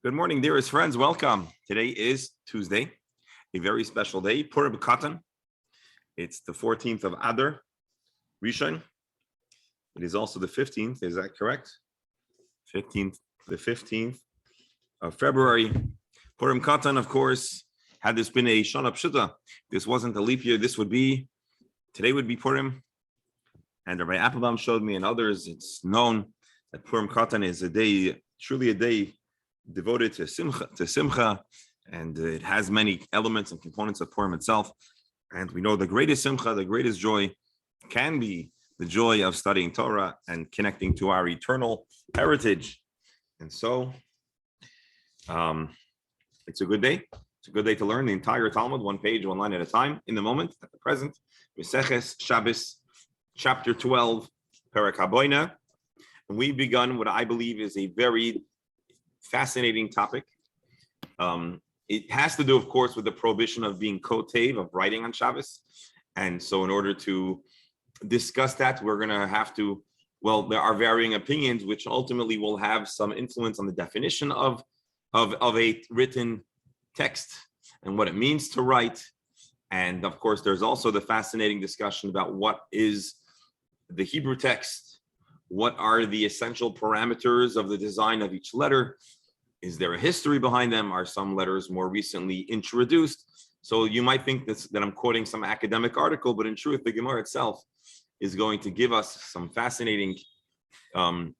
Good morning, dearest friends. Welcome. Today is Tuesday, a very special day, Purim Katan. It's the 14th of Adar, Rishon. It is also the 15th, is that correct? The 15th of February. Purim Katan, of course, had this been a Shana Pshuta, this wasn't a leap year, today would be Purim. And Rabbi Applebaum showed me and others, it's known that Purim Katan is a day, truly a day devoted to Simcha, and it has many elements and components of Purim itself. And we know the greatest Simcha, the greatest joy, can be the joy of studying Torah and connecting to our eternal heritage. And so, it's a good day. It's a good day to learn the entire Talmud, one page, one line at a time. In the moment, at the present, Meseches Shabbos, chapter 12, Perek HaBoina. And we've begun what I believe is a very fascinating topic. It has to do, of course, with the prohibition of being kotev, of writing on Shabbos. And so in order to discuss that, we're going to have to, there are varying opinions, which ultimately will have some influence on the definition of a written text and what it means to write. And of course, there's also the fascinating discussion about what is the Hebrew text. What are the essential parameters of the design of each letter? Is there a history behind them? Are some letters more recently introduced? So you might think that I'm quoting some academic article, but in truth, the Gemara itself is going to give us some fascinating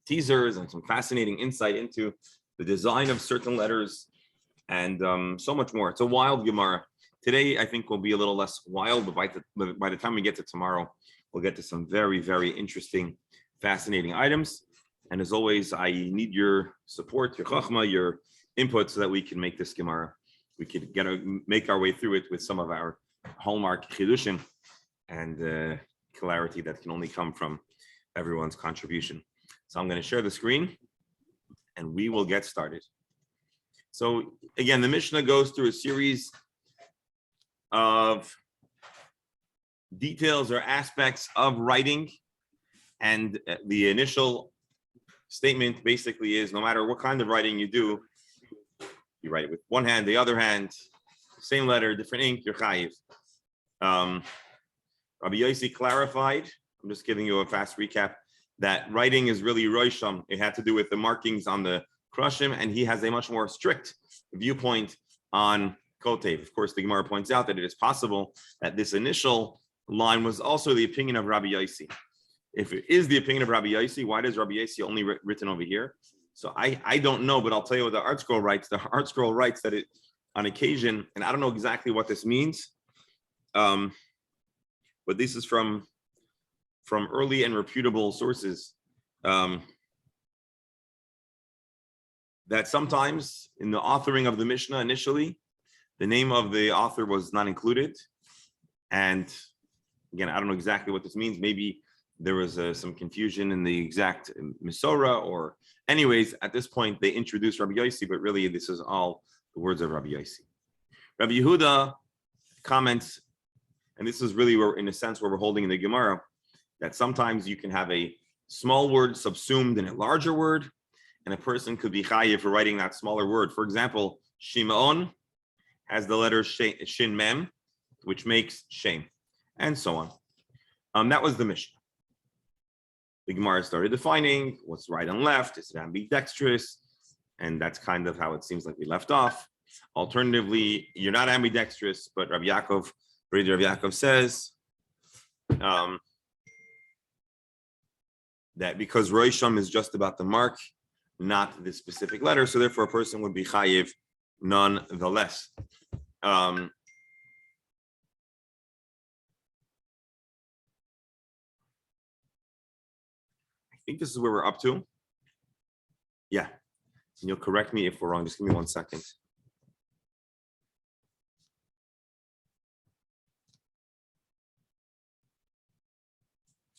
teasers and some fascinating insight into the design of certain letters and so much more. It's a wild Gemara. Today, I think will be a little less wild, but by the time we get to tomorrow, we'll get to some very, very interesting, fascinating items. And as always, I need your support, your chachma, your input, so that we can make this Gemara. We could make our way through it with some of our hallmark chidushim and clarity that can only come from everyone's contribution. So I'm going to share the screen, and we will get started. So again, the Mishnah goes through a series of details or aspects of writing, and the initial statement basically is no matter what kind of writing you do, you write it with one hand, the other hand, same letter, different ink, you're chayiv. Rabbi Yossi clarified, I'm just giving you a fast recap, that writing is really roisham. It had to do with the markings on the krushim, and he has a much more strict viewpoint on kotev. Of course, the Gemara points out that it is possible that this initial line was also the opinion of Rabbi Yossi. If it is the opinion of Rabbi Yossi, why does Rabbi Yossi only written over here? So I don't know, but I'll tell you what the art scroll writes. The art scroll writes that it, on occasion, and I don't know exactly what this means, but this is from early and reputable sources, that sometimes in the authoring of the Mishnah initially, the name of the author was not included. And again, I don't know exactly what this means. Maybe there was some confusion in the exact Misora, or anyways, at this point, they introduced Rabbi Yossi, but really this is all the words of Rabbi Yossi. Rabbi Yehuda comments, and this is really where, in a sense, where we're holding in the Gemara, that sometimes you can have a small word subsumed in a larger word, and a person could be chayiv for writing that smaller word. For example, Shimon has the letter Shin Mem, which makes shame, and so on. That was the Mishnah. The Gemara started defining what's right and left. Is it ambidextrous? And that's kind of how it seems like we left off. Alternatively, you're not ambidextrous, but Rabbi Yaakov says that because Roisham is just about the mark, not the specific letter, so therefore a person would be chayiv nonetheless. I think this is where we're up to. Yeah, and you'll correct me if we're wrong. Just give me 1 second.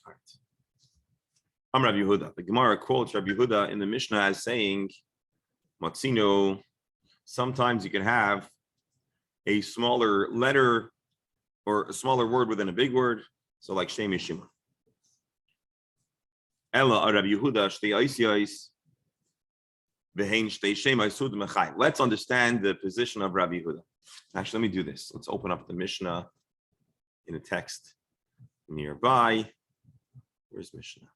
All right. I'm Rabbi Yehuda. The Gemara quotes Rabbi Yehuda in the Mishnah as saying, Matzino, sometimes you can have a smaller letter or a smaller word within a big word. So like Shem Yeshima. Ella Rabbi Yehuda Shtei Eis. Let's understand the position of Rabbi Yehuda. Actually, let me do this. Let's open up the Mishnah in a text nearby. Where's Mishnah?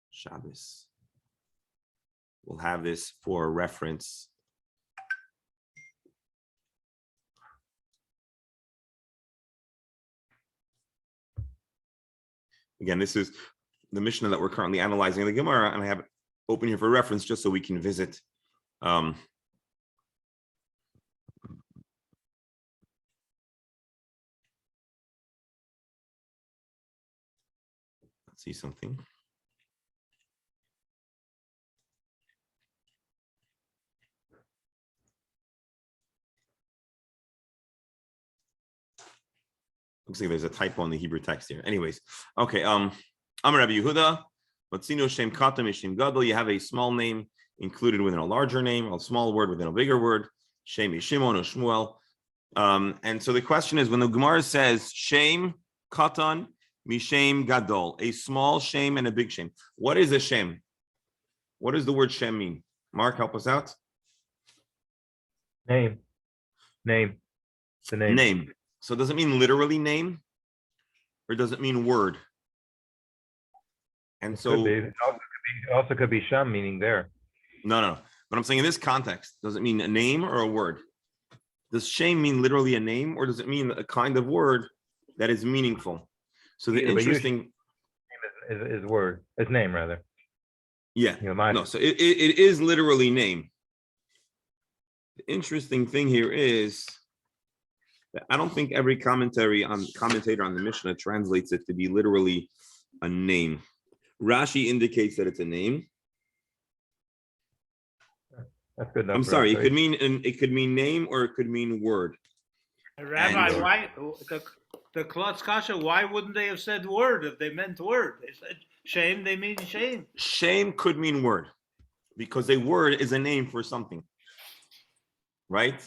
Shabbos. We'll have this for reference. Again, this is the Mishnah that we're currently analyzing in the Gemara, and I have it open here for reference just so we can visit. Let's see something. Looks like there's a typo in the Hebrew text here. Anyways, okay. I'm Rabbi Yehuda. Shem Kata Shem Gadol. You have a small name included within a larger name, a small word within a bigger word. Shem Shimon or Shmuel. And so the question is, when the Gemara says Shem Katan Mishem Gadol, a small shame and a big shame. What is a shem? What does the word shem mean? Mark, help us out. Name. It's a name. Name. So does it mean literally name, or does it mean word? And It so could be. It also could be sham, meaning there. No. But I'm saying in this context, does it mean a name or a word? Does shame mean literally a name, or does it mean a kind of word that is meaningful? So the interesting is word. It's name rather. Yeah. No. So it is literally name. The interesting thing here is that I don't think every commentator on the Mishnah translates it to be literally a name. Rashi indicates that it's a name. That's good enough. I'm sorry. It could mean name or it could mean word. Rabbi, why the Klotz Kasha? Why wouldn't they have said word if they meant word? They said shame. They mean shame. Shame could mean word, because a word is a name for something, right?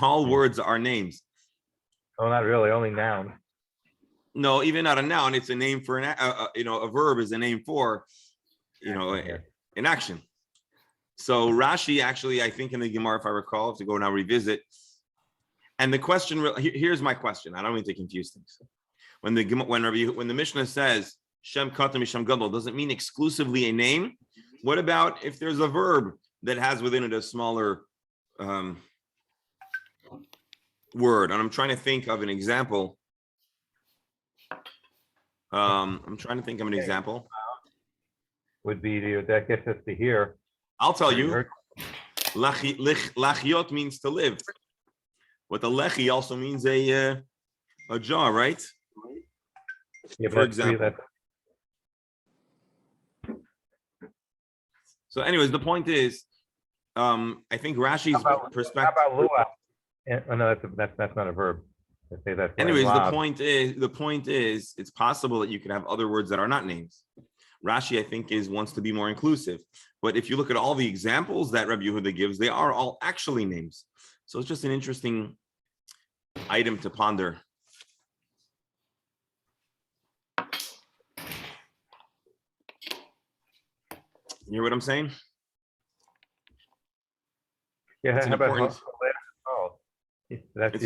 All words are names. Oh, not really. Only noun. No, even not a noun. It's a name for a verb is a name for, an action. So Rashi actually, I think in the Gemara, if I recall, if to go now revisit. And the question, here's my question. I don't mean to confuse things. When the Mishnah says Shem Kata Mishem Gadol, does it mean exclusively a name? What about if there's a verb that has within it a smaller word? And I'm trying to think of an example. Would be that gets us to here. I'll tell you. Lachiot means to live. But the lechi also means a jar, right? Yeah, for example. So, anyways, the point is, I think Rashi's perspective. How about luah? Oh, no, that's not a verb. Say that. Anyways, the point is, it's possible that you could have other words that are not names. Rashi, I think, wants to be more inclusive. But if you look at all the examples that Rabbi Yehuda gives, they are all actually names. So it's just an interesting item to ponder. You hear what I'm saying? Yeah, it's an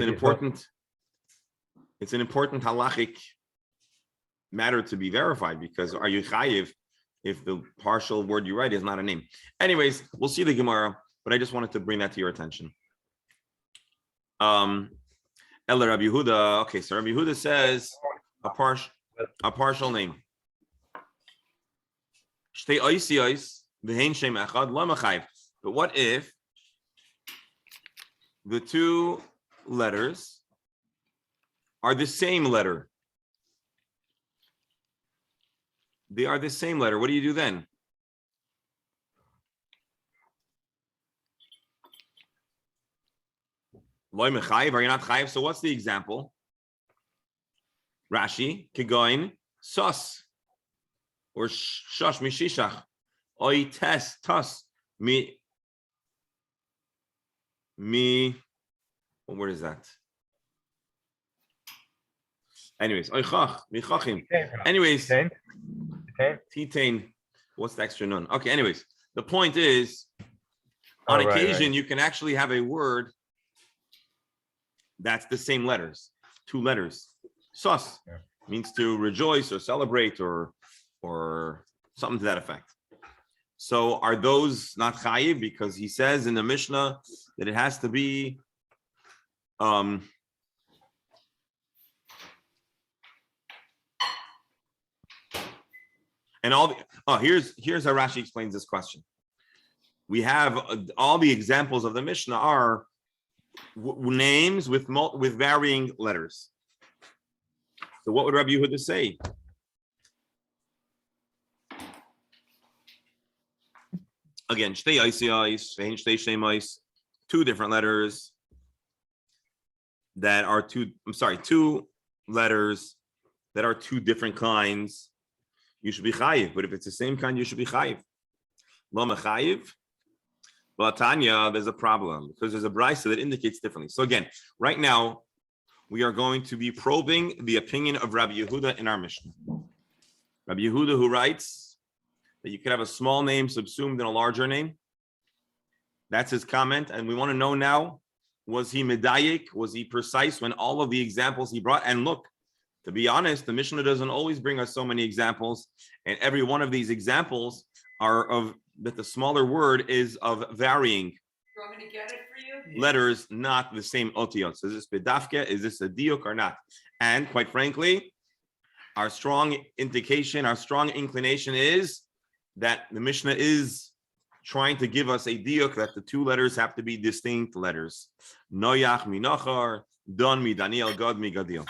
important halachic matter to be verified, because are you chayiv if the partial word you write is not a name? Anyways, we'll see the Gemara, but I just wanted to bring that to your attention. Ella Rabbi Yehuda. Okay, so Rabbi Yehuda says a partial name. But what if the two letters are the same letter? They are the same letter. What do you do then? Are you not chayiv? So what's the example? Rashi, kegoin, sos, or shosh mishishach, oi tes, tos, me. What word is that? Anyways, oi chach, michachim. Anyways, titain. What's the extra nun? Okay. Anyways, The point is, on right, occasion, right. you can actually have a word that's the same letters, 2 letters. Sus means to rejoice or celebrate or something to that effect. So are those not chayiv? Because he says in the Mishnah that it has to be and all the here's how Rashi explains this question. We have all the examples of the Mishnah are names with varying letters. So what would Rabbi Yehuda say? Again, 2 different letters that are 2 letters that are 2 different kinds. You should be chayiv, but if it's the same kind, you should be chayiv. Lama chayiv. But Tanya, there's a problem because there's a brisa that indicates differently. So again, right now, we are going to be probing the opinion of Rabbi Yehuda in our Mishnah. Rabbi Yehuda, who writes that you could have a small name subsumed in a larger name. That's his comment. And we want to know now, was he medayik? Was he precise when all of the examples he brought? And look, to be honest, the Mishnah doesn't always bring us so many examples. And every one of these examples are of that the smaller word is of varying You want me to get it for you? letters, not the same otiyot. So is this bedafke? Is this a diuk or not? And quite frankly, our strong indication, our strong inclination is that the Mishnah is trying to give us a diuk that the 2 letters have to be distinct letters. Noyach mi nachar, don mi Daniel, God mi Gadil.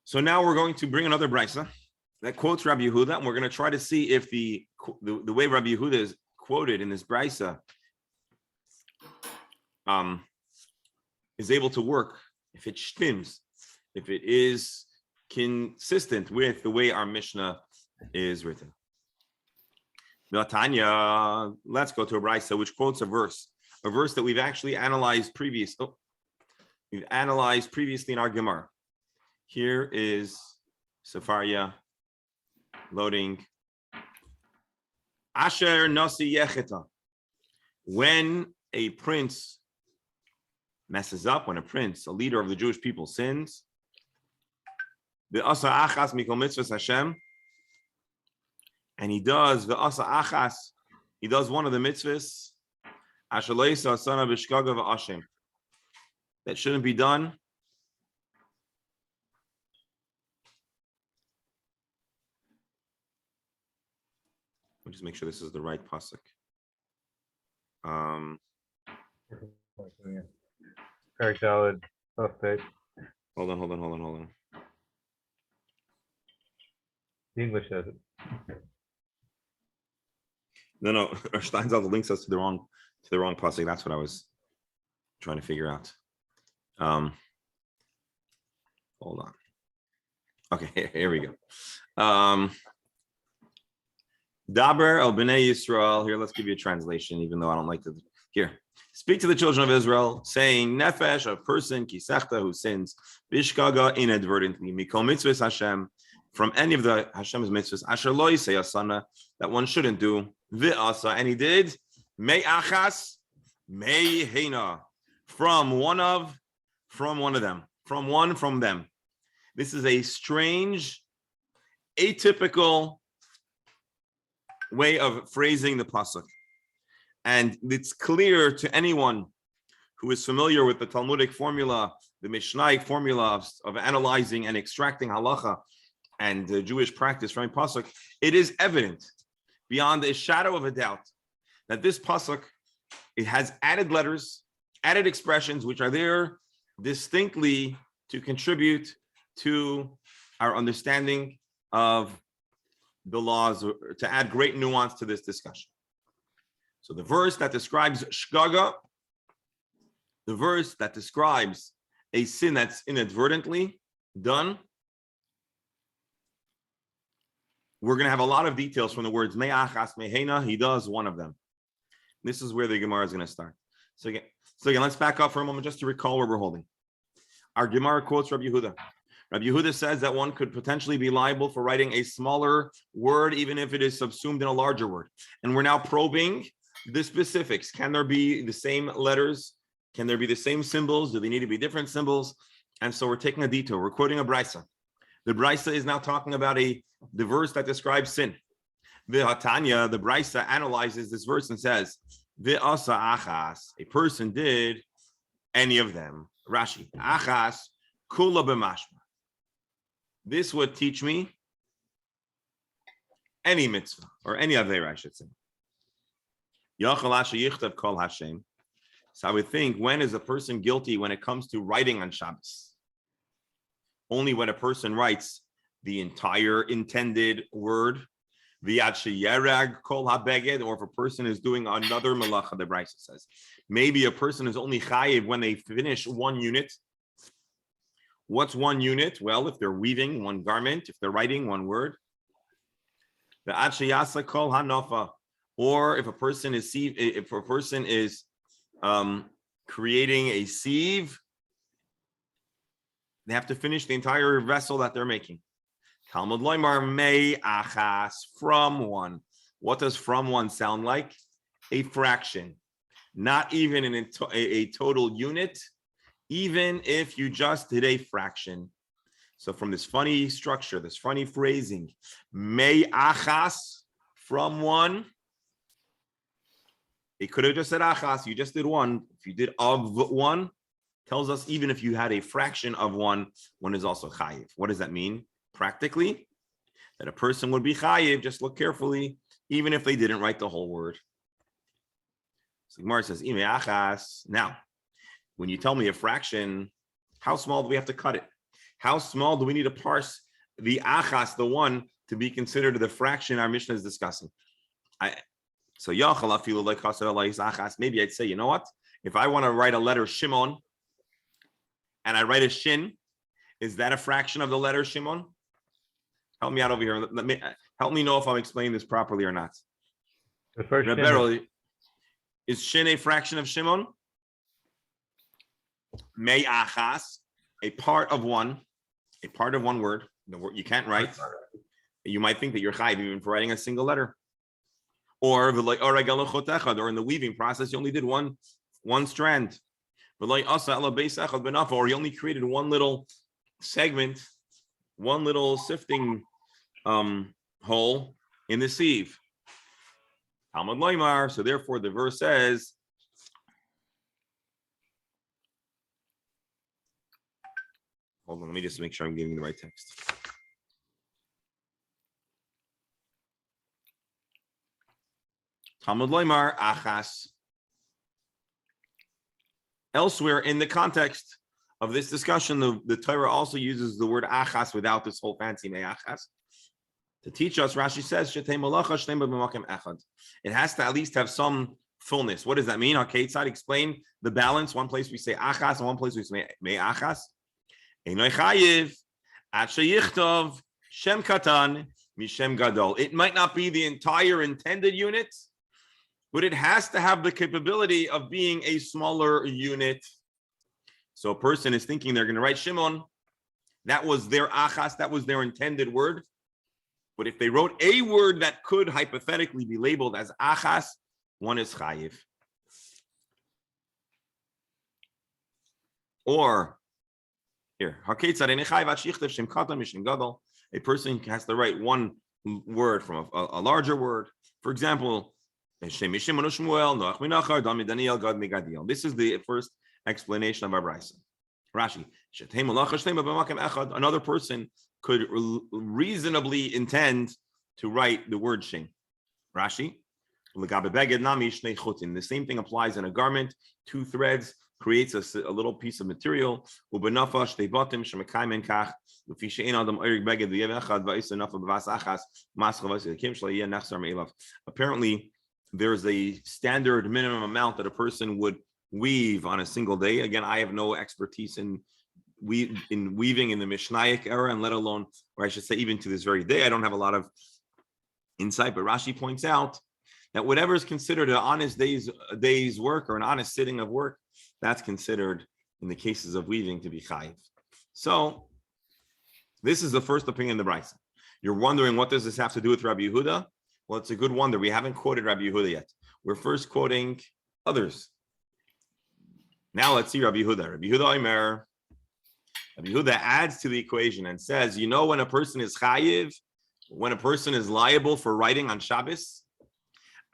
So now we're going to bring another brisa that quotes Rabbi Yehuda, and we're going to try to see if the way Rabbi Yehuda is quoted in this brisa is able to work, if it shtims, if it is consistent with the way our Mishnah is written. Tanya, let's go to a brisa which quotes a verse that we've actually analyzed previously. We've analyzed previously in our Gemara. Here is Safaria loading. Asher nasi yecheta. When a prince messes up, when a leader of the Jewish people sins, the asa achas mikol mitzvahs Hashem, and he does the asa achas, he does one of the mitzvahs, asher leisa asana b'shkaga v'ashem, that shouldn't be done. Let me just make sure this is the right pasuk. Very valid. Page. Hold on. The English says it. No. Steinsaltz links us to the wrong pasuk. That's what I was trying to figure out. Hold on. Okay, here we go. Daber el bnei Yisrael. Here, let's give you a translation, even though I don't like to. Here, speak to the children of Israel, saying, Nefesh, a person, kisechta, who sins, bishkaga, inadvertently, mikol mitzvahs Hashem, from any of the Hashem's mitzvahs, asher lo yisei asana, that one shouldn't do, v'asa, and he did, mei achas, mei heina, from one of them. This is a strange, atypical way of phrasing the pasuk, and it's clear to anyone who is familiar with the Talmudic formula, the Mishnaic formula of analyzing and extracting halacha and the Jewish practice from pasuk. It is evident beyond a shadow of a doubt that this pasuk, it has added letters, added expressions which are there distinctly to contribute to our understanding of the laws, to add great nuance to this discussion. So the verse that describes shgaga, the verse that describes a sin that's inadvertently done, we're going to have a lot of details from the words me'achas me'heina. He does one of them. This is where the Gemara is going to start. So again, let's back up for a moment just to recall where we're holding. Our Gemara quotes Rabbi Yehuda. Rabbi Yehuda says that one could potentially be liable for writing a smaller word, even if it is subsumed in a larger word. And we're now probing the specifics. Can there be the same letters? Can there be the same symbols? Do they need to be different symbols? And so we're taking a detour. We're quoting a brisa. The brisa is now talking about the verse that describes sin. The Hatanya, the brisa, analyzes this verse and says, "Ve'asa achas," a person did any of them. Rashi, achas kula b'mashma. This would teach me any mitzvah or any avera, I should say. Yachal asher yichtav kol Hashem. So I would think, when is a person guilty when it comes to writing on Shabbos? Only when a person writes the entire intended word, v'yad sheyerag kol habeged, or if a person is doing another malacha, the brisa says. Maybe a person is only chayiv when they finish one unit. What's one unit? Well, if they're weaving one garment, if they're writing one word. V'ad sheyasa kol hanofa, or if a person is creating a sieve, they have to finish the entire vessel that they're making. Talmud loymar mei achas, from one. What does from one sound like? A fraction. Not even a total unit, even if you just did a fraction. So from this funny structure, this funny phrasing, mei achas, from one, it could have just said achas, you just did one. If you did of one, tells us even if you had a fraction of one is also chayiv. What does that mean? Practically, that a person would be chayiv, just look carefully, even if they didn't write the whole word. So Gemara says, ime achas. Now, when you tell me a fraction, how small do we have to cut it? How small do we need to parse the achas, the one, to be considered the fraction our Mishnah is discussing? Maybe I'd say, you know what? If I want to write a letter Shimon, and I write a shin, is that a fraction of the letter Shimon? Help me out over here. Help me know if I'm explaining this properly or not. The first is shin a fraction of Shimon? Mei achas, a part of one word. The word you can't write. You might think that you're chayiv even for writing a single letter. Or in the weaving process, you only did one strand. Or he only created one little segment, one little sifting hole in the sieve. Talmud loymar. So therefore, the verse says, hold on, let me just make sure I'm getting the right text. Talmud loymar achas. Elsewhere in the context of this discussion, the Torah also uses the word achas without this whole fancy me'achas. To teach us, Rashi says, it has to at least have some fullness. What does that mean? Okay, Tzad, explain the balance. One place we say achas, and one place we say me'achas. Shem katan mishem gadol. It might not be the entire intended unit, but it has to have the capability of being a smaller unit. So a person is thinking they're going to write Shimon. That was their achas, that was their intended word. But if they wrote a word that could hypothetically be labeled as achas, one is chayiv. Or here, a person has to write one word from a larger word. For example, this is the first explanation of our brisa. Rashi, another person could reasonably intend to write the word shin. Rashi, the same thing applies in a garment. Two threads creates a little piece of material. Apparently, there's a standard minimum amount that a person would weave on a single day. Again, I have no expertise in weaving in the Mishnaic era, and let alone, or I should say, even to this very day, I don't have a lot of insight. But Rashi points out that whatever is considered an honest day's work or an honest sitting of work, that's considered in the cases of weaving to be chayiv. So this is the first opinion of the Brisa. You're wondering, what does this have to do with Rabbi Yehuda? Well, it's a good wonder. We haven't quoted Rabbi Yehuda yet. We're first quoting others. Now let's see Rabbi Yehuda. Rabbi Yehuda Omer. Rabbi Yehuda adds to the equation and says, you know when a person is chayiv, when a person is liable for writing on Shabbos,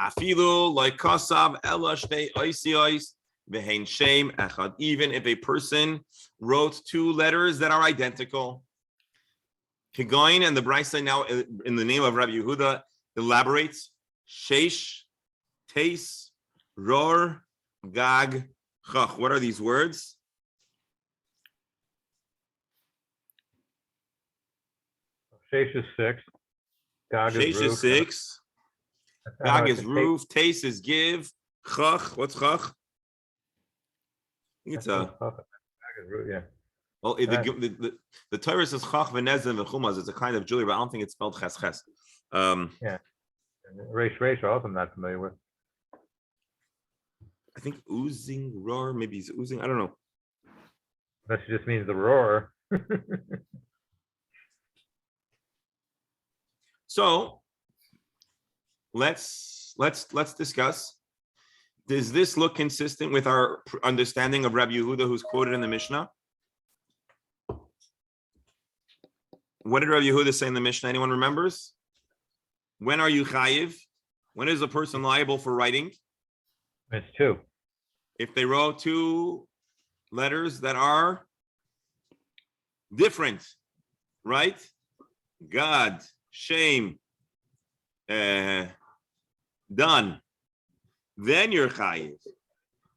afilu loikasav ela shtei oisiois v'hein shem echad. Even if a person wrote two letters that are identical. Kigoin, and the Brisa now in the name of Rabbi Yehuda elaborates, sheish, teis, ror, gag, chach. What are these words? Sheish is 6. Gag is Sheish roof. is 6. Gag is roof. Teis is give. Chach. What's chach? I think it's a. Gag is roof, yeah. Well, the Torah says chach v'nezem v'chumaz. It's a kind of jewelry, but I don't think it's spelled ches ches. Yeah. Reish also I'm not familiar with. I think oozing, roar, maybe he's oozing. I don't know. That just means the roar. So let's discuss. Does this look consistent with our understanding of Rabbi Yehuda, who's quoted in the Mishnah? What did Rabbi Yehuda say in the Mishnah? Anyone remembers? When are you chayiv? When is a person liable for writing? It's 2. If they wrote two letters that are different, right? God, shame, done. Then you're chayiv.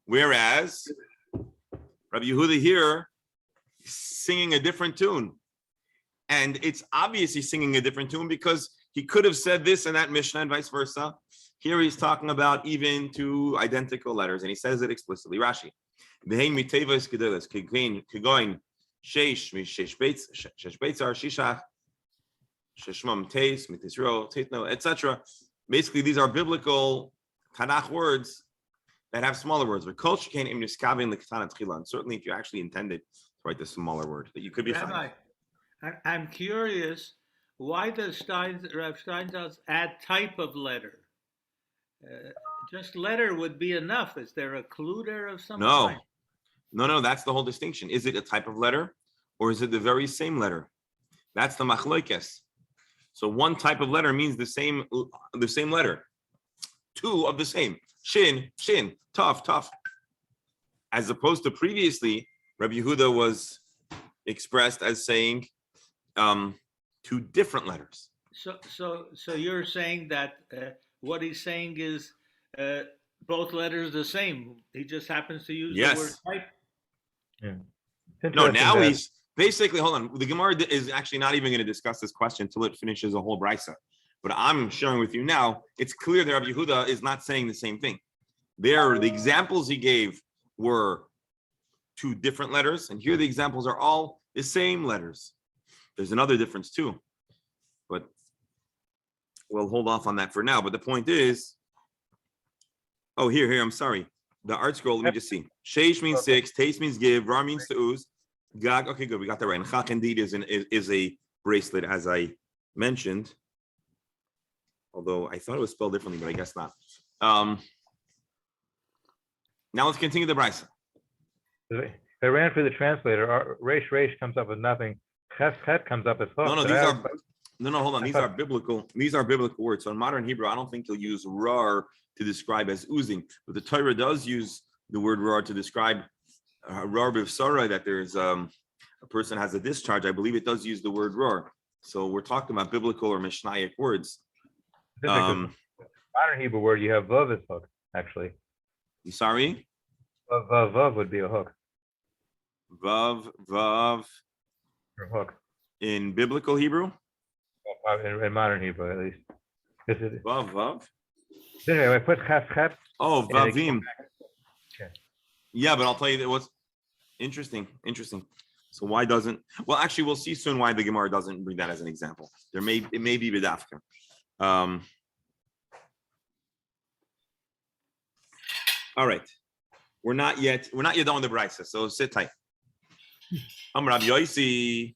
Whereas Rabbi Yehuda here is singing a different tune. And it's obviously singing a different tune because he could have said this in that Mishnah and vice versa. Here he's talking about even two identical letters, and he says it explicitly. Rashi. V'hein mitevos gedolos, kegoin sheish mishesh beitzar shishach sheshmam teis mitisro teitno, etc. Basically, these are biblical Tanakh words that have smaller words. And certainly, if you actually intended to write the smaller word, that you could be Rabbi, I'm curious, why does Rav Steinsaltz add type of letter? Just letter would be enough. Is there a clue there of some kind? No, that's the whole distinction. Is it a type of letter or is it the very same letter? That's the machloikes. So one type of letter means the same letter. Two of the same. Shin, tough. As opposed to previously, Rabbi Yehuda was expressed as saying two different letters. So you're saying that what he's saying is both letters the same. He just happens to use the word type. Yeah. No, now he's basically, hold on. The Gemara is actually not even going to discuss this question until it finishes a whole brisa. But I'm sharing with you now, it's clear that Rabbi Yehuda is not saying the same thing. The examples he gave were two different letters, and here the examples are all the same letters. There's another difference too, but we'll hold off on that for now. But the point is, here, I'm sorry. The art scroll, let me just see. Sheish means 6, taste means give, Ra means to ooze, Gag, okay, good, we got that right. And Chach indeed is a bracelet, as I mentioned. Although I thought it was spelled differently, but I guess not. Now let's continue the brisa. They ran for the translator. Reish comes up with nothing. Ches comes up as hook. Hold on. These are biblical words. So in modern Hebrew, I don't think you'll use rar to describe as oozing, but the Torah does use the word rar to describe rar b'vsara, that there's a person has a discharge. I believe it does use the word rar. So we're talking about biblical or mishnaic words. Modern Hebrew word, you have vav as hook, actually. You sorry? Vav would be a hook. Vav. Or hook. In biblical Hebrew? In modern Hebrew, at least. Vav. Anyway, I put ches. Oh, vavim. Yeah, but I'll tell you that what's interesting. So why doesn't? Well, actually, we'll see soon why the Gemara doesn't bring that as an example. It may be b'dafka. All right. We're not yet done with the brisa, so sit tight. Rabbi Yossi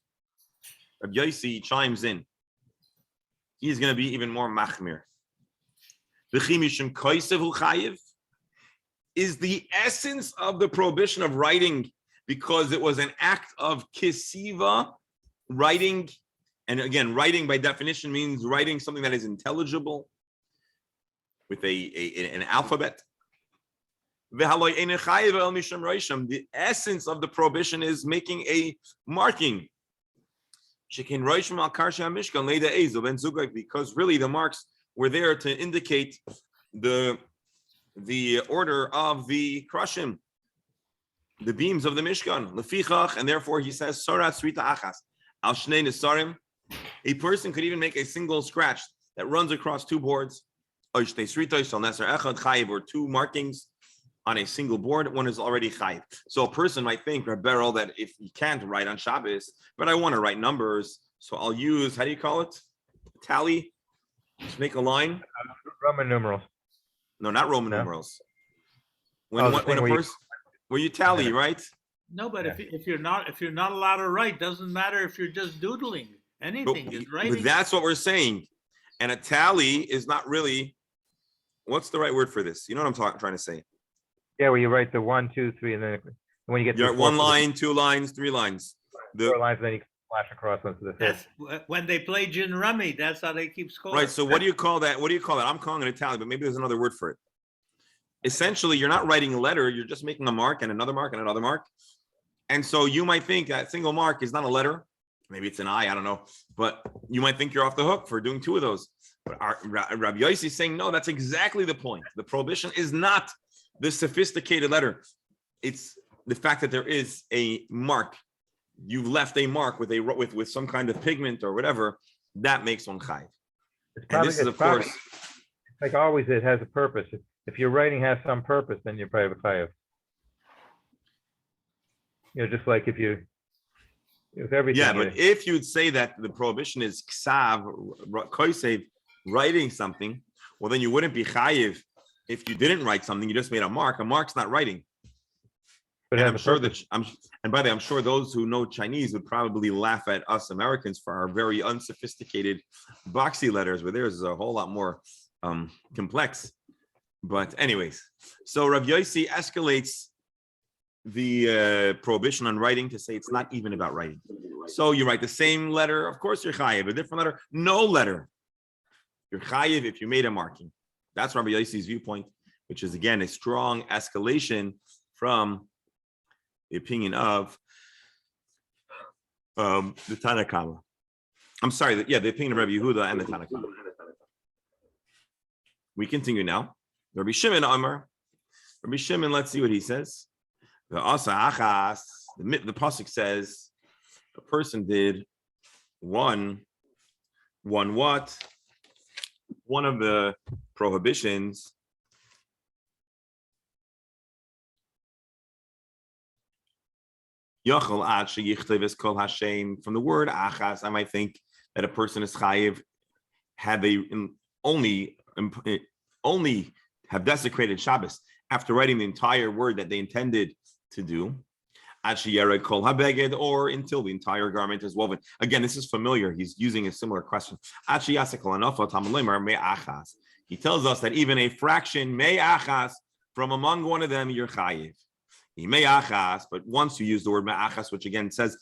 chimes in. He's going to be even more machmir. Is the essence of the prohibition of writing because it was an act of kisiva, writing, and again, writing by definition means writing something that is intelligible with an alphabet. The essence of the prohibition is making a marking. Because really the marks were there to indicate the order of the krushim, the beams of the Mishkan. And therefore he says, a person could even make a single scratch that runs across two boards, or two markings on a single board. One is already chayiv. So a person might think, Beryl, that if you can't write on Shabbos, but I want to write numbers, so I'll use, how do you call it? Tally to make a line. Roman numerals. No, not Roman numerals. When a person where you tally, right? No, but if you're not allowed to write, doesn't matter if you're just doodling. Anything is writing. But that's what we're saying. And a tally is not really. What's the right word for this? You know what I'm trying to say? Yeah, where you write the 1, 2, 3, and then when you get to one line, 2 lines, 3 lines. 4 lines, then you can flash across onto the fifth. When they play gin rummy, that's how they keep scoring. Right. So what do you call that? I'm calling it a tally, but maybe there's another word for it. Essentially, you're not writing a letter, you're just making a mark and another mark and another mark. And so you might think that single mark is not a letter. Maybe it's an I don't know. But you might think you're off the hook for doing 2 of those. But Rabbi Yossi is saying, no, that's exactly the point. The prohibition is not the sophisticated letter. It's the fact that there is a mark. You've left a mark with some kind of pigment or whatever. That makes one chayiv. And this is, of course, like always, it has a purpose. If your writing has some purpose, then you're probably chayiv. Just like if everything. Yeah, but if you'd say that the prohibition is ksav, koisev, writing something, well, then you wouldn't be chayiv if you didn't write something. You just made a mark. A mark's not writing. But I'm sure and by the way, I'm sure those who know Chinese would probably laugh at us Americans for our very unsophisticated boxy letters, where theirs is a whole lot more complex. But anyways, so Rav Yossi escalates the prohibition on writing to say it's not even about writing. So you write the same letter, of course you're chayiv. A different letter, no letter. You're chayiv if you made a marking. That's Rabbi Yossi's viewpoint, which is again a strong escalation from the opinion of the Tanakama. I'm sorry, the opinion of Rabbi Yehuda and the Tanakama. We continue now. Rabbi Shimon Amar. Rabbi Shimon, let's see what he says. The pasuk says a person did one what? One of the prohibitions. From the word achas, I might think that a person is chayiv had they only have desecrated Shabbos after writing the entire word that they intended to do, or until the entire garment is woven. Again, this is familiar. He's using a similar question. He tells us that even a fraction may achas from among one of them, you're chayiv. He may achas, but once you use the word me'achas, which again says,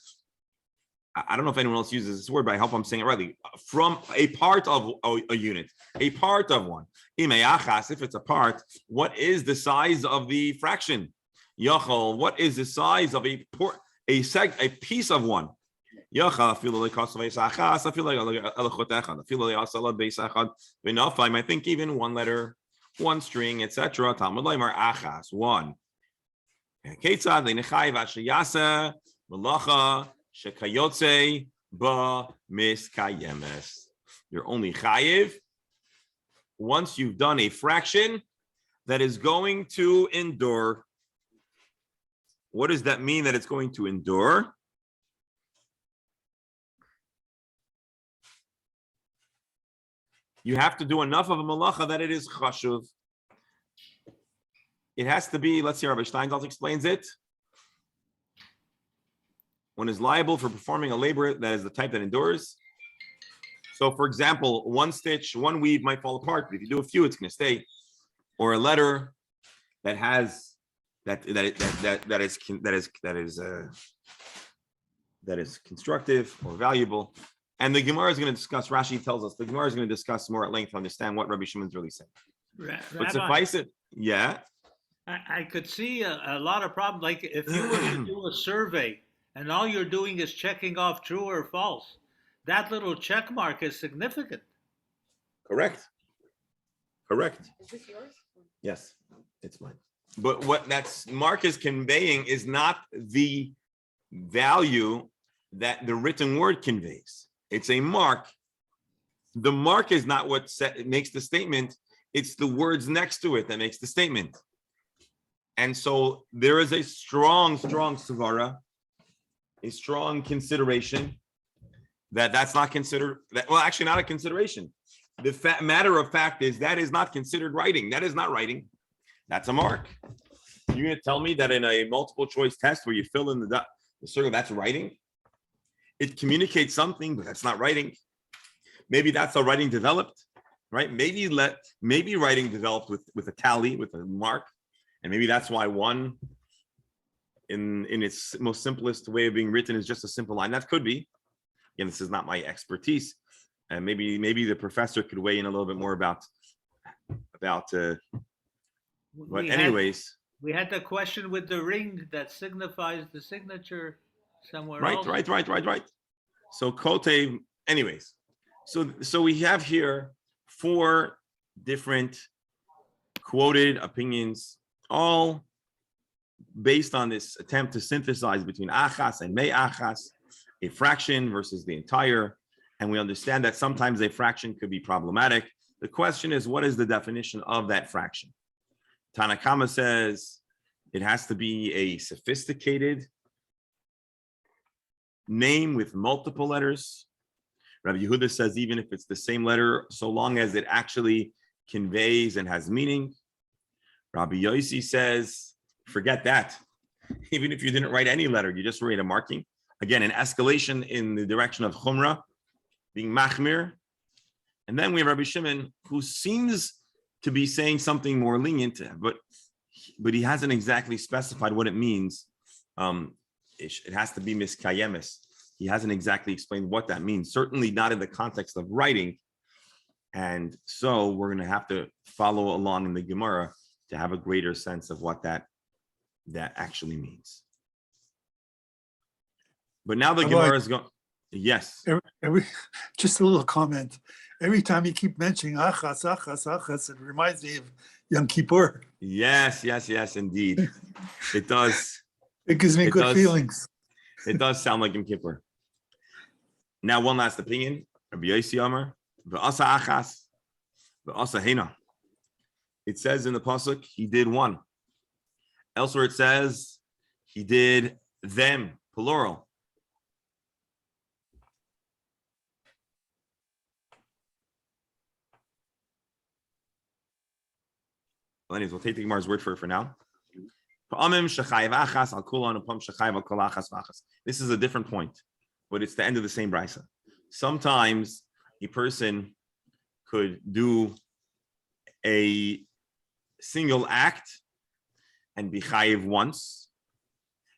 I don't know if anyone else uses this word, but I hope I'm saying it rightly, from a part of a unit, a part of one. If it's a part, what is the size of the fraction? Yachal, what is the size of a piece of one? I think even one letter, one string, etc. One. You're only chayiv once you've done a fraction that is going to endure. What does that mean that it's going to endure? You have to do enough of a malacha that it is chashuv. it has to be, let's see, Rabbi Steinsaltz explains it. One is liable for performing a labor that is the type that endures. So, for example, one stitch, one weave might fall apart, but if you do a few, it's going to stay. Or a letter that has that is constructive or valuable. And the Gemara is going to discuss. Rashi tells us the Gemara is going to discuss more at length to understand what Rabbi Shimon's really saying. But suffice it, yeah. I could see a lot of problems. Like if you were to do a survey and all you're doing is checking off true or false, that little check mark is significant. Correct. Is this yours? Yes, it's mine. But what that mark is conveying is not the value that the written word conveys. It's a mark. The mark is not what makes the statement. It's the words next to it that makes the statement. And so there is a strong svara, a strong consideration that's not considered, well, actually not a consideration. The matter of fact is that is not considered writing. That is not writing. That's a mark. You're going to tell me that in a multiple choice test where you fill in the circle, that's writing? It communicates something, but that's not writing. Maybe that's how writing developed, right? Maybe writing developed with a tally, with a mark. And maybe that's why one in its most simplest way of being written is just a simple line. That could be. Again, this is not my expertise. And maybe the professor could weigh in a little bit more about but anyways. We had the question with the ring that signifies the signature somewhere else. Right. So Kote, anyways. So we have here 4 different quoted opinions, all based on this attempt to synthesize between achas and me achas, a fraction versus the entire. And we understand that sometimes a fraction could be problematic. The question is, what is the definition of that fraction? Tanakama says it has to be a sophisticated name with multiple letters. Rabbi Yehuda says even if it's the same letter, so long as it actually conveys and has meaning. Rabbi Yossi says, forget that. Even if you didn't write any letter, you just write a marking. Again, an escalation in the direction of Chumrah, being machmir. And then we have Rabbi Shimon, who seems to be saying something more lenient, but he hasn't exactly specified what it means. It has to be miskayemis. He hasn't exactly explained what that means, certainly not in the context of writing. And so we're going to have to follow along in the Gemara to have a greater sense of what that actually means. But now the Gemara is going. Yes. Just a little comment. Every time you keep mentioning achas, it reminds me of Yom Kippur. Yes, indeed. It does. It gives me good feelings. It does sound like Yom Kippur. Now, one last opinion. Rabbi Yossi Amar, v'asa achas, v'asa hena. It says in the pasuk, he did one. Elsewhere it says, he did them, plural. Well, anyways, we'll take the Gemara's word for it for now. This is a different point, but it's the end of the same brisa. Sometimes a person could do a single act and be chayiv once.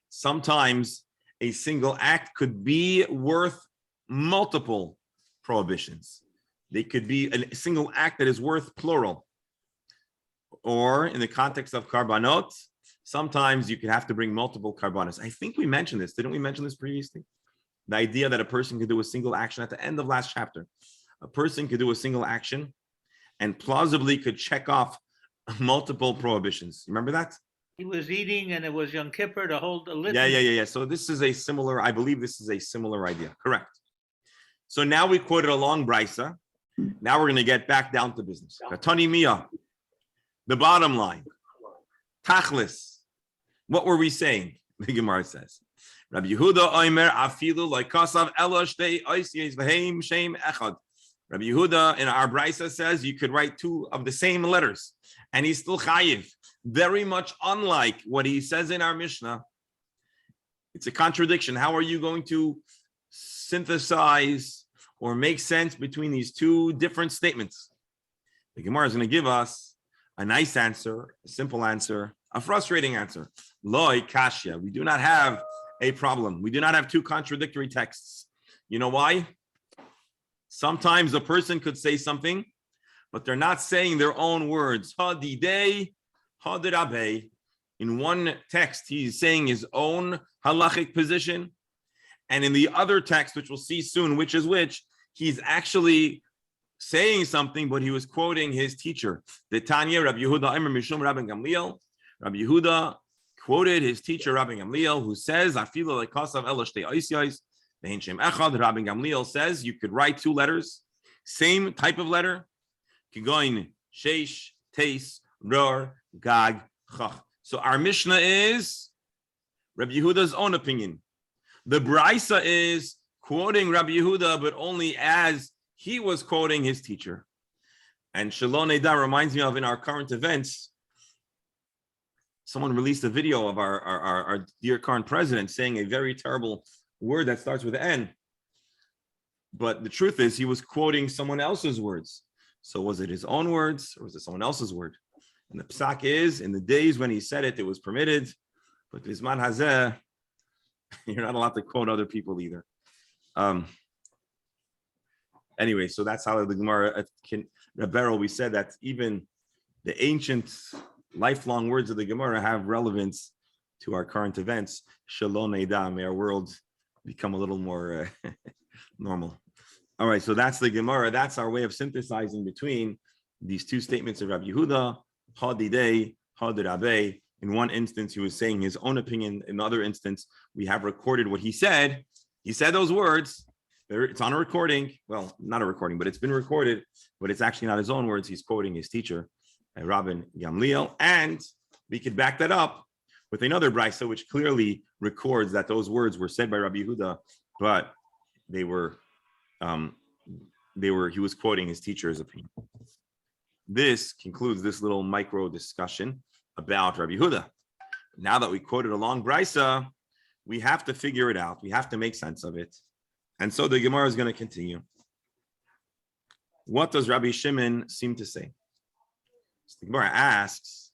Sometimes a single act could be worth multiple prohibitions. They could be a single act that is worth plural. Or in the context of karbanot, sometimes you could have to bring multiple karbanos. I think we mentioned this. Didn't we mention this previously? The idea that a person could do a single action at the end of last chapter. A person could do a single action and plausibly could check off multiple prohibitions. Remember that? He was eating and it was Yom Kippur to hold a little. Yeah. So this is I believe this is a similar idea. Correct. So now we quoted a long brisa. Now we're going to get back down to business. Katani Mia. The bottom line, tachlis. What were we saying? The Gemara says, Rabbi Yehuda Omer afilu like kasav elosh de oisies v'heim shem echad. Rabbi Yehuda in our Brisa says you could write two of the same letters, and he's still chayiv. Very much unlike what he says in our Mishnah. It's a contradiction. How are you going to synthesize or make sense between these two different statements? The Gemara is going to give us a nice answer, a simple answer, a frustrating answer. Loi kashya. We do not have a problem. We do not have two contradictory texts. You know why? Sometimes a person could say something, but they're not saying their own words. Hadidei, hadirabe. In one text, he's saying his own halachic position. And in the other text, which we'll see soon, which is which, he's actually saying something, but he was quoting his teacher. The Tanya, Rabbi Yehuda, Emer Mishum Rabbi Gamliel. Rabbi Yehuda quoted his teacher, Rabbi Gamliel, who says, Afilo lekasav elashtei oisyos. The Hinshem Echad, Rabbi Gamliel says you could write two letters, same type of letter. Kigoin, Sheish, Teis, Ror, Gag, Chach. So our Mishnah is Rabbi Yehuda's own opinion. The Brisa is quoting Rabbi Yehuda, but only as he was quoting his teacher. And Shalom Neda reminds me of in our current events, someone released a video of our dear current president saying a very terrible word that starts with N. But the truth is he was quoting someone else's words. So was it his own words or was it someone else's word? And the psak is, in the days when he said it, it was permitted. But Bizman Hazeh, you're not allowed to quote other people either. Anyway, so that's how the Gemara Rebero, we said that even the ancient lifelong words of the Gemara have relevance to our current events. Shalom Eida, may our world become a little more normal. All right, so that's the Gemara. That's our way of synthesizing between these two statements of Rabbi Yehuda, Hadidei, Hadirabe. In one instance, he was saying his own opinion. In another instance, we have recorded what he said. He said those words. It's on a recording. Well, not a recording, but it's been recorded. But it's actually not his own words. He's quoting his teacher, Rabbi Gamliel. And we could back that up with another brisa, which clearly records that those words were said by Rabbi Yehuda, but he was quoting his teacher's opinion. This concludes this little micro discussion about Rabbi Yehuda. Now that we quoted a long brisa, we have to figure it out. We have to make sense of it. And so the Gemara is going to continue. What does Rabbi Shimon seem to say? So the Gemara asks,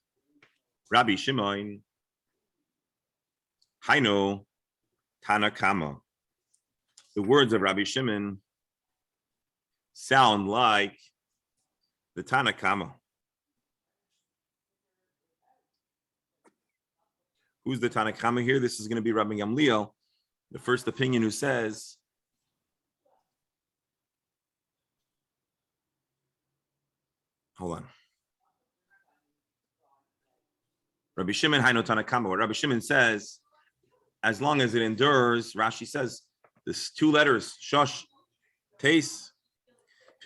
Rabbi Shimon, Haino Tanakama. The words of Rabbi Shimon sound like the Tanakama. Who's the Tanakama here? This is going to be Rabbi Gamliel, the first opinion, who says, hold on. Rabbi Shimon Haino Tanakama. What Rabbi Shimon says, as long as it endures, Rashi says, this two letters, Shosh, Teis,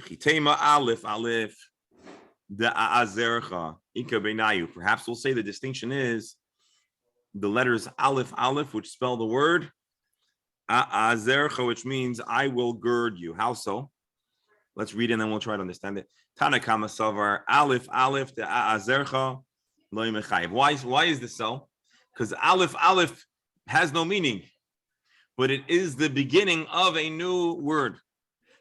Chitema Aleph, Aleph, the Azercha, Ika Beinayu. Perhaps we'll say the distinction is the letters Aleph, Aleph, which spell the word, Azercha, which means I will gird you. How so? Let's read it and then we'll try to understand it. Tanakama Savar, Aleph, Aleph, the Azercha, Loi Mechayev. Why is this so? Because Aleph, Aleph has no meaning, but it is the beginning of a new word.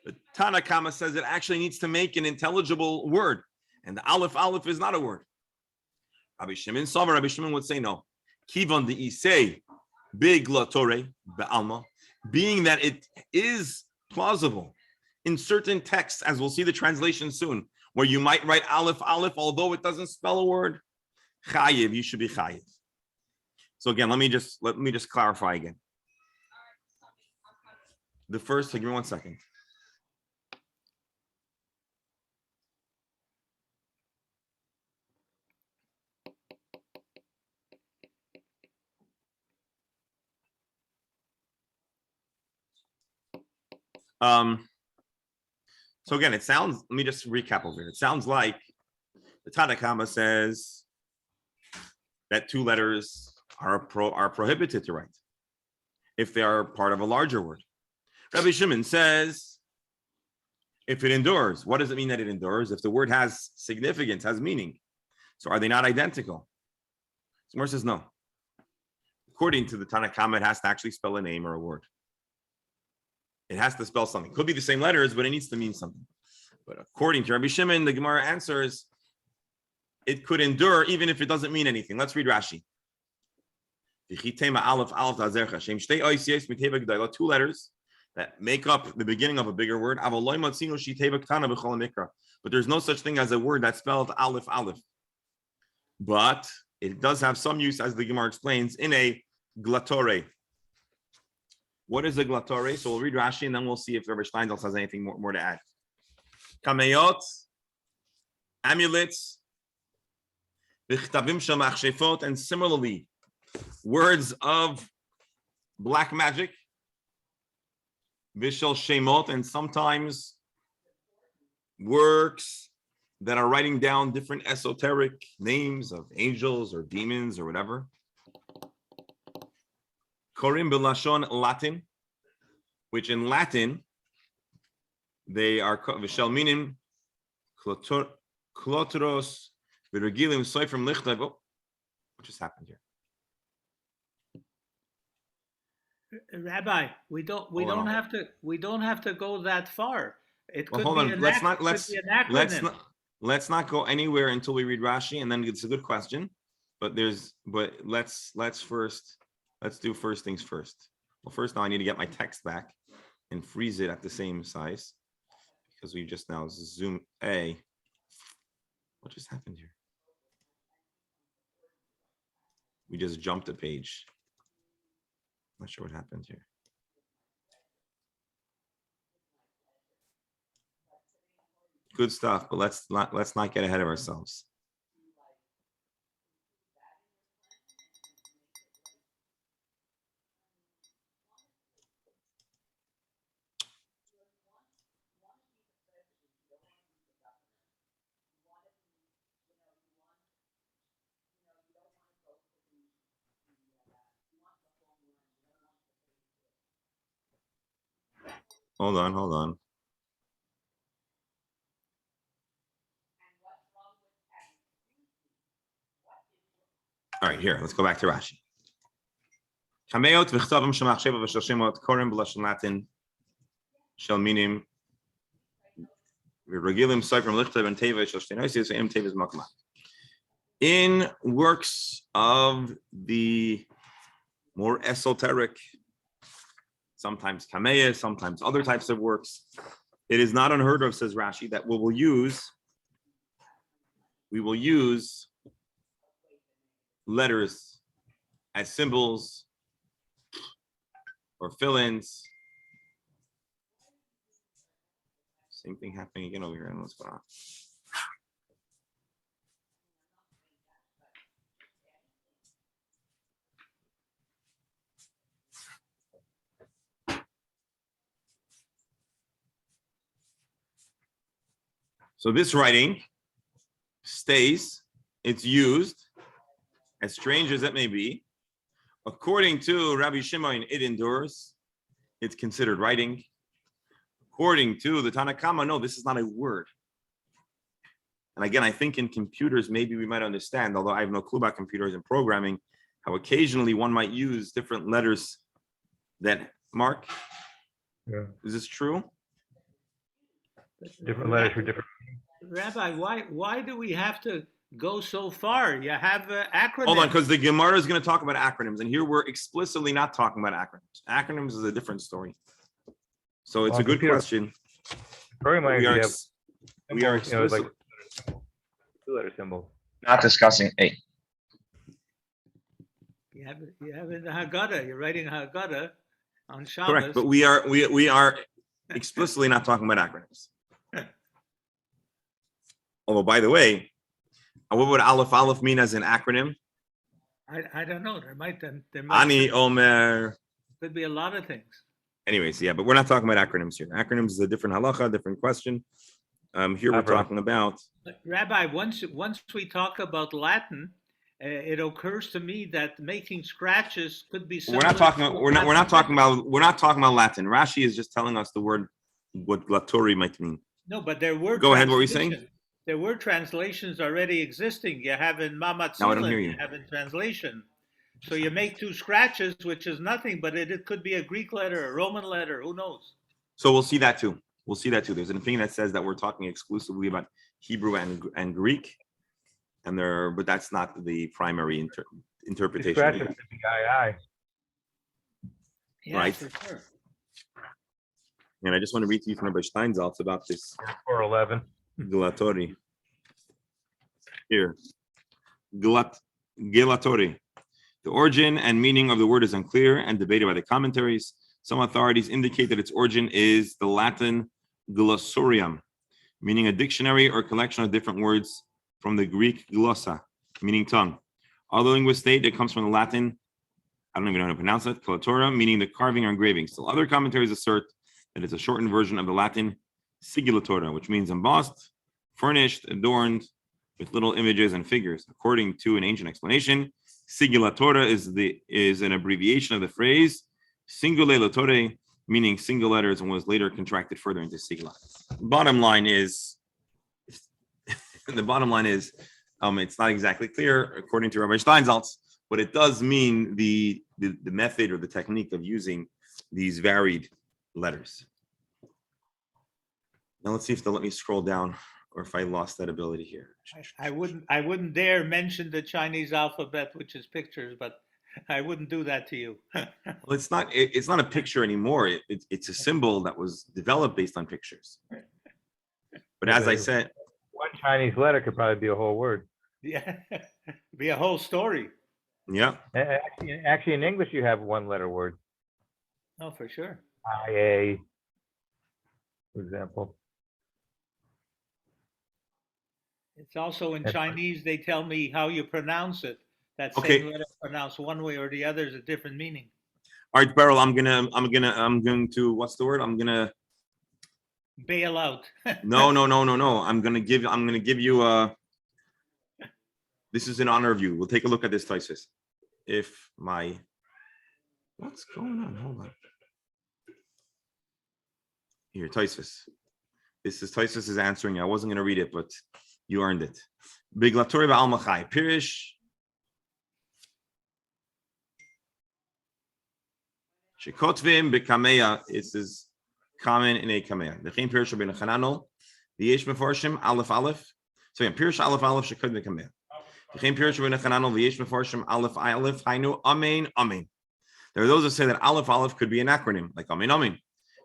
The Tanakama says it actually needs to make an intelligible word, and the Aleph, Aleph is not a word. Rabbi Shimon would say no. Kivon de Isei, big la Torah, be'alma, being that it is plausible in certain texts, as we'll see the translation soon, where you might write Aleph, Aleph, although it doesn't spell a word. Chayiv, you should be chayiv. So again, let me just clarify again. The first, give me 1 second. So again, it sounds, let me just recap over here. It sounds like the Tanakama says that two letters are prohibited to write if they are part of a larger word. Rabbi Shimon says If it endures, what does it mean that it endures? If the word has significance, has meaning. So are they not identical? So Gemara says no. According to the Tanna Kama, it has to actually spell a name or a word. It has to spell something. Could be the same letters, but it needs to mean something. But according to Rabbi Shimon, the Gemara answers, it could endure even if it doesn't mean anything. Let's read Rashi. Two letters that make up the beginning of a bigger word. But there's no such thing as a word that's spelled aleph aleph. But it does have some use, as the Gemara explains, in a glatore. What is a glatore? So we'll read Rashi and then we'll see if Rabbi Steindl has anything more to add. Kameyot, amulets, and similarly, words of black magic, vishal shemot, and sometimes works that are writing down different esoteric names of angels or demons or whatever. Korim b'lashon Latin, which in Latin they are v'shel minim kloteros v'regilim soifrim lichtav. Oh, what just happened here? Rabbi, we don't have to go that far. It could Hold be on. an acronym. Let's not go anywhere until we read Rashi, and then it's a good question. But let's do first things first. Well, first now I need to get my text back and freeze it at the same size because we just now zoom A. What just happened here? We just jumped a page. Not sure what happened here. Good stuff, but let's not get ahead of ourselves. Hold on. All right, here, let's go back to Rashi. Kameot v'chtavim shemachsheva v'shoshemot korim b'lashon Latin shel minim v'regilim soifrim lichtav and teva shel shtenosis v'em teva's makma. In works of the more esoteric, sometimes kameya, sometimes other types of works, it is not unheard of, says Rashi, that we will use letters as symbols or fill-ins. Same thing happening again over here. I don't know what's going on. So this writing stays, it's used, as strange as it may be. According to Rabbi Shimon, it endures. It's considered writing. According to the Tanna Kama, no, this is not a word. And again, I think in computers, maybe we might understand, although I have no clue about computers and programming, how occasionally one might use different letters that mark. Yeah. Is this true? Different letters for different. Rabbi, why do we have to go so far? You have acronyms. Hold on, because the Gemara is going to talk about acronyms, and here we're explicitly not talking about acronyms. Acronyms is a different story. So it's a good question. We are explicit. like two-letter symbol. Not discussing A. You have in the Haggadah. You're writing Haggadah on Shabbas. Correct, but we are explicitly not talking about acronyms. Although, by the way, what would Aleph Aleph mean as an acronym? I don't know. There might Ani Omer. could be a lot of things. Anyways, yeah, but we're not talking about acronyms here. Acronyms is a different halacha, different question. Here we're talking about. But Rabbi, once we talk about Latin, it occurs to me that making scratches could be. We're not talking about Latin. Rashi is just telling us the word what glatori might mean. No, but there were Go ahead, what were you saying? translations. There were translations already existing. You have in Now I don't Mamatzilin, hear you you. have in translation. So you make two scratches, which is nothing, but it could be a Greek letter, a Roman letter, who knows? So we'll see that too. We'll see that too. There's an opinion that says that we're talking exclusively about Hebrew and Greek, but that's not the primary The interpretation. scratches could be I. Yeah, Right. for sure. And I just want to read to you from Rabbi Steinsaltz about this 411. Gelatori. Here. Gelatori. The origin and meaning of the word is unclear and debated by the commentaries. Some authorities indicate that its origin is the Latin glossarium, meaning a dictionary or collection of different words from the Greek glossa, meaning tongue. Other linguists state it comes from the Latin, I don't even know how to pronounce it, colatora, meaning the carving or engraving. Still other commentaries assert that it's a shortened version of the Latin sigillitura, which means embossed, furnished, adorned with little images and figures. According to an ancient explanation, sigillatura is an abbreviation of the phrase singulae latore, meaning single letters, and was later contracted further into sigla. Bottom line is, it's not exactly clear according to Rabbi Steinsaltz, but it does mean the method or the technique of using these varied letters. Now let's see if they'll let me scroll down or if I lost that ability here. I wouldn't dare mention the Chinese alphabet, which is pictures, but I wouldn't do that to you. Well, it's not a picture anymore. It's a symbol that was developed based on pictures. But as I said, One Chinese letter could probably be a whole word. Yeah, be a whole story. yeah, Actually, in English, you have one letter word. Oh, for sure. IA, for example. It's also in That's right. Chinese, they tell me how you pronounce it. That same Okay. letter pronounced one way or the other is a different meaning. all right, Beryl, I'm going to what's the word? I'm gonna Bail out. no. I'm gonna give you this is in honor of you. We'll take a look at this thesis. What's going on? Hold on. Here, Taisus. Taisus is answering. I wasn't going to read it, but you earned it. Biglatori ba'al machai. Pirish. Shekotvim b'kameya. This is common in a kameya. V'chein pirish ben chanano. V'yesh mefarshim aleph aleph. So yeah, pirish aleph aleph shekod b'kameya. V'chein pirish ben chanano. V'yesh mefarshim aleph aleph. Hainu amen amen. There are those who say that aleph aleph could be an acronym, like amen amen.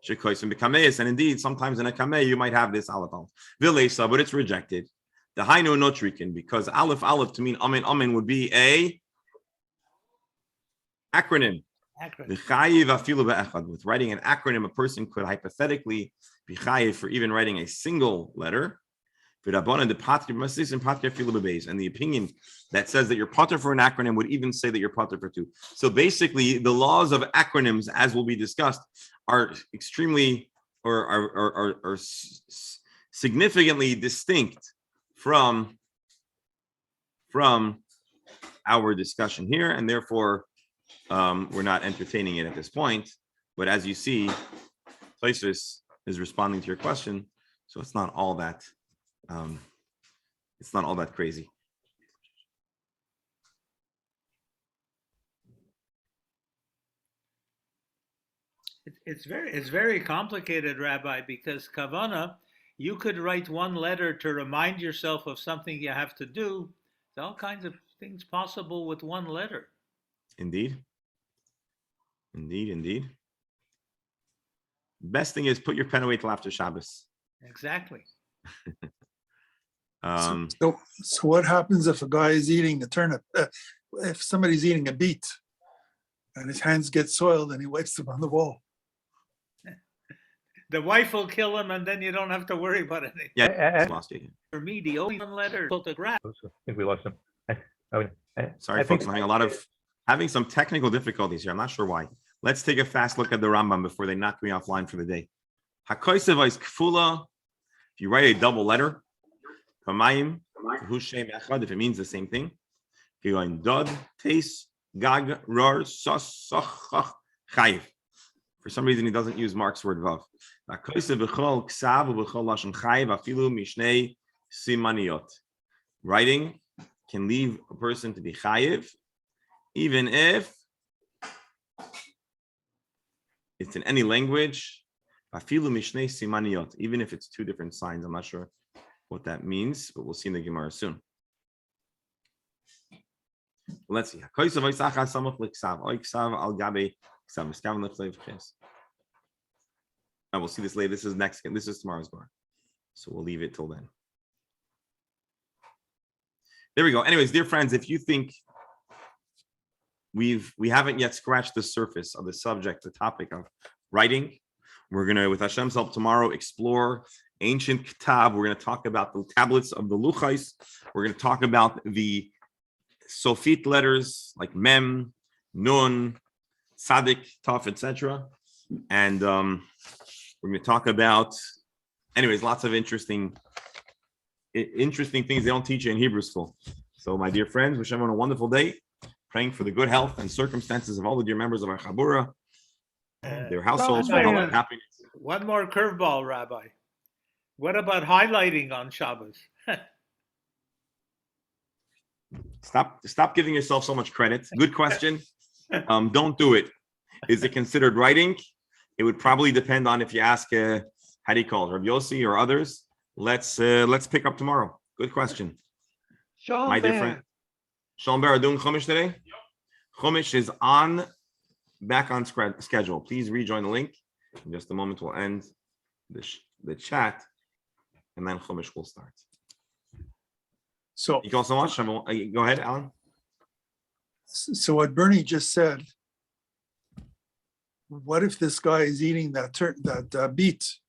And indeed, sometimes in a kameh you might have this aleph aleph. Vilesa, but it's rejected. The hainu notrikin, because aleph aleph to mean amen amen would be a acronym. With writing an acronym, a person could hypothetically be chayiv for even writing a single letter. And the opinion that says that you're pater for an acronym would even say that you're pater for two. So basically, the laws of acronyms, as will be discussed, are extremely or significantly distinct from our discussion here, and therefore we're not entertaining it at this point. But as you see, Taisus is responding to your question, so it's not all that. It's not all that crazy. It's very complicated, Rabbi, because kavana, you could write one letter to remind yourself of something you have to do. There's all kinds of things possible with one letter. Indeed. Best thing is put your pen away till after Shabbos. Exactly. So what happens if a guy is eating a turnip? If somebody's eating a beet and his hands get soiled and he wipes them on the wall? The wife will kill him, and then you don't have to worry about anything. Yeah, lost you. For me, the only one letter photograph. I think we lost him. Sorry, folks. I'm having some technical difficulties here. I'm not sure why. Let's take a fast look at the Rambam before they knock me offline for the day. Hakoisev is kfula. If you write a double letter, kamayim, hushem echad, if it means the same thing. Dod, tes, gag, rar, sos, soch, chayiv. For some reason, he doesn't use Mark's word vav. Writing can leave a person to be chayiv, even if it's in any language, even if it's two different signs. I'm not sure what that means, but we'll see in the Gemara soon. Let's see. And we'll see this later. This is tomorrow's bar. So we'll leave it till then. There we go. Anyways, dear friends, if you think we haven't yet scratched the surface of the subject, the topic of writing, we're gonna, with Hashem's help, tomorrow explore ancient kitab. We're gonna talk about the tablets of the luchais. We're gonna talk about the Sofit letters like Mem, Nun, Tzadik, Taf, etc. And we're going to talk about, anyways, lots of interesting things they don't teach you in Hebrew school. So, my dear friends, wish everyone a wonderful day. Praying for the good health and circumstances of all the dear members of our Chabura, their households, for health and happiness. One more curveball, Rabbi. What about highlighting on Shabbos? Stop giving yourself so much credit. Good question. Don't do it. Is it considered writing? It would probably depend on if you ask, how do you call it, Rabbi Yossi or others. Let's pick up tomorrow. Good question. My dear friend. Shalom Ber, doing Chumash today? Yep. Chumash is back on schedule. Please rejoin the link. In just a moment, we'll end the chat, and then Chumash will start. So thank you all so much. Go ahead, Alan. So what Bernie just said, what if this guy is eating that beet